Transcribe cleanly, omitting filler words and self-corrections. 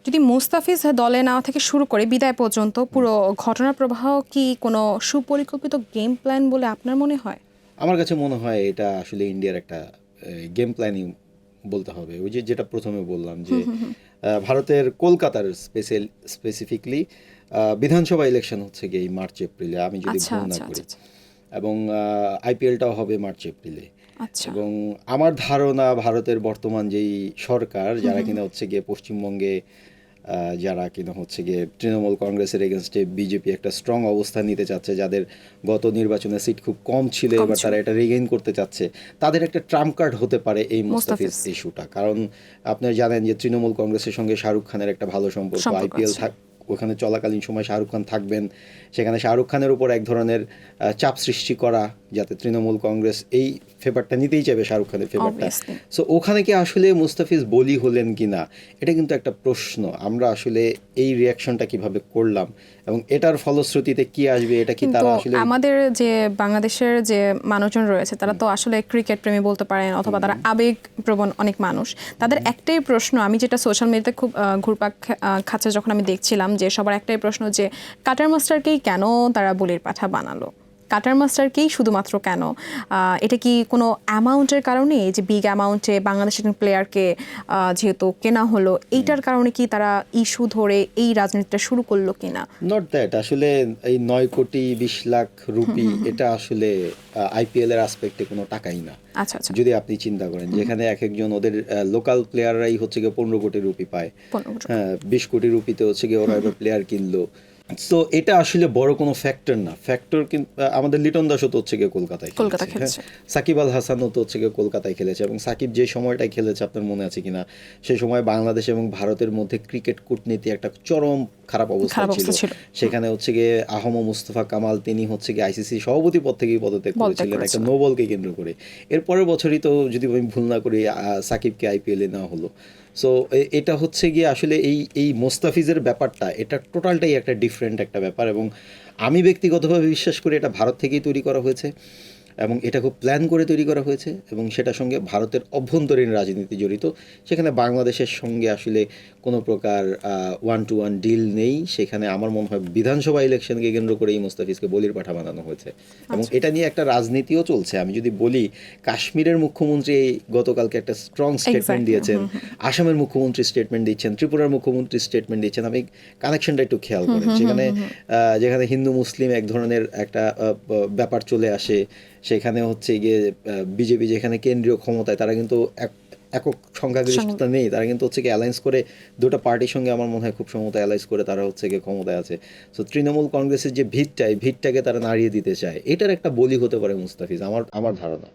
যদি মুস্তাফিজ দলে নেওয়া থেকে শুরু করে বিদায় পর্যন্ত পুরো ঘটনার প্রবাহ কি কোনো সুপরিকল্পিত গেম প্ল্যান বলে আপনার মনে হয়? আমার কাছে মনে হয় এটা আসলে ইন্ডিয়ার একটা গেম প্ল্যানিং বলতে হবে। ওই যে যেটা প্রথমে বললাম যে ভারতের কলকাতার স্পেসিফিকলি বিধানসভা ইলেকশন হচ্ছে গিয়ে এই মার্চ এপ্রিলে, আমি যদি আচ্ছা ভুল না আচ্ছা আচ্ছা করি। আচ্ছা। এবং আইপিএলটাও হবে মার্চ এপ্রিলে। আচ্ছা। এবং আমার ধারণা ভারতের বর্তমান যেই সরকার, যারা কিনা হচ্ছে গিয়ে পশ্চিমবঙ্গে যারা কিনা হচ্ছে গিয়ে তৃণমূল কংগ্রেসের এগেনস্টে বিজেপি একটা স্ট্রং অবস্থান নিতে চাচ্ছে, যাদের গত নির্বাচনে সিট খুব কম ছিল, কম এবার ছিল। তারা এটা রিগেইন করতে চাচ্ছে, তাদের একটা ট্রাম্প কার্ড হতে পারে এই মুস্তাফিজ মুস্তাফিজ ইস্যুটা। কারণ আপনারা জানেন যে তৃণমূল কংগ্রেসের সঙ্গে শাহরুখ খানের একটা ভালো সম্পর্ক, সম্পর্ক আইপিএল আছে। ওখানে চলাকালীন সময় শাহরুখ খান থাকবেন, সেখানে শাহরুখ খানের উপর এক ধরনের চাপ সৃষ্টি করা, যাতে তৃণমূল কংগ্রেস এই ফেভারটা নিতেই চাইবে, শাহরুখ খানের ফেভারটা। অবভিয়াসলি। সো ওখানে কি আসলে মুস্তাফিজ বলি হলেন কি না, এটা কিন্তু একটা প্রশ্ন। আমরা আসলে এই রিয়াকশনটা কিভাবে করলাম এবং এটার ফলশ্রুতিতে কি আসবে, এটা কি কিন্তু তারা আসলে আমাদের যে বাংলাদেশের যে মানুষজন রয়েছে তারা তো আসলে ক্রিকেট প্রেমী বলতে পারেন, অথবা তারা আবেগপ্রবণ অনেক মানুষ। তাদের একটাই প্রশ্ন, আমি যেটা সোশ্যাল মিডিয়াতে খুব ঘুরপাক খাচ্ছে যখন আমি দেখছিলাম, যে সবার একটাই প্রশ্ন যে কাটার মাস্টারকেই কেন তারা বলির পাঠা বানালো, কাটার মাস্টারকেই শুধুমাত্র কেন? এটা কি কোনো অ্যামাউন্টের কারণে, যে বিগ অ্যামাউন্টে বাংলাদেশের প্লেয়ারকে যেহেতু কেনা হলো, এইটার কারণে কি তারা ইস্যু ধরে এই রাজনীতিটা শুরু করলো কিনা? Not that. আসলে এই 9 কোটি 20 লাখ রুপি এটা আসলে আইপিএল এর আসপেক্টে কোনো টাকাই না। আচ্ছা আচ্ছা। যদি আপনি চিন্তা করেন, যেখানে এক একজন ওদের লোকাল প্লেয়াররাই হচ্ছে গিয়ে 15 কোটি রুপি পায়। 15 কোটি। হ্যাঁ, 20 কোটি রুপিতে হচ্ছে গিয়ে ওরা এবার প্লেয়ার কিনলো। তো এটা আসলে বড় কোনো ফ্যাক্টর না। ফ্যাক্টর কিন্তু আমাদের লিটন দাসও তো হচ্ছে গিয়ে কলকাতায় কলকাতা খেলেছে, হ্যাঁ। খেলছে। সাকিব আল হাসানও তো হচ্ছে গিয়ে কলকাতায় খেলেছে, এবং সাকিব যে সময়টায় খেলেছে আপনার মনে আছে কিনা, সেই সময় বাংলাদেশ এবং ভারতের মধ্যে ক্রিকেট কূটনীতি একটা চরম খারাপ অবস্থায় খারাপ ছিল। অবস্থা ছিল। সেখানে হচ্ছে গিয়ে মুস্তফা কামাল, তিনি হচ্ছে গিয়ে আইসিসি সভাপতি পদ থেকেই পদত্যাগ পদত্যাগ করেছিলেন একটা করেছিল। নো বলকে কেন্দ্র করে। এর পরের বছরই তো, যদি আমি ভুল না করি, সাকিবকে আইপিএলে নেওয়া হলো। সো এটা হচ্ছে গিয়ে আসলে এই এই মোস্তাফিজের ব্যাপারটা, এটা টোটালটাই একটা ডিফারেন্ট একটা ব্যাপার। এবং আমি ব্যক্তিগতভাবে বিশ্বাস করি এটা ভারত থেকেই তৈরি করা হয়েছে, এবং এটা খুব প্ল্যান করে তৈরি করা হয়েছে, এবং সেটার সঙ্গে ভারতের অভ্যন্তরীণ রাজনীতি জড়িত। সেখানে বাংলাদেশের সঙ্গে আসলে কোনো প্রকার ওয়ান টু ওয়ান ডিল নেই। সেখানে আমার মনে হয় বিধানসভা ইলেকশনকে কেন্দ্র করে এই মুস্তাফিজকে বলির পাঠা বানানো হয়েছে, এবং আচ্ছা। এটা নিয়ে একটা রাজনীতিও চলছে। আমি যদি বলি, কাশ্মীরের মুখ্যমন্ত্রী গতকালকে একটা স্ট্রং স্টেটমেন্ট এক্স্যাক্টলি। দিয়েছেন, আসামের মুখ্যমন্ত্রী স্টেটমেন্ট দিচ্ছেন, ত্রিপুরার মুখ্যমন্ত্রী স্টেটমেন্ট দিচ্ছেন। আমি কানেকশনটা একটু খেয়াল করেন, সেখানে যেখানে হিন্দু মুসলিম এক ধরনের একটা ব্যাপার চলে আসে, সেখানে হচ্ছে গিয়ে বিজেপি যেখানে কেন্দ্রীয় ক্ষমতায়, তারা কিন্তু একক সংখ্যাগরিষ্ঠতা নেই, তারা কিন্তু হচ্ছে গিয়ে অ্যালায়েন্স করে দুটো পার্টির সঙ্গে, আমার মনে হয় খুব সম্ভবত অ্যালায়েন্স করে তারা হচ্ছে গিয়ে ক্ষমতায় আছে। সো তৃণমূল কংগ্রেসের যে ভিতটাই ভিতটাকে তারা নাড়িয়ে দিতে চায়, এটার একটা বলি হতে পারে মুস্তাফিজ, আমার ধারণা।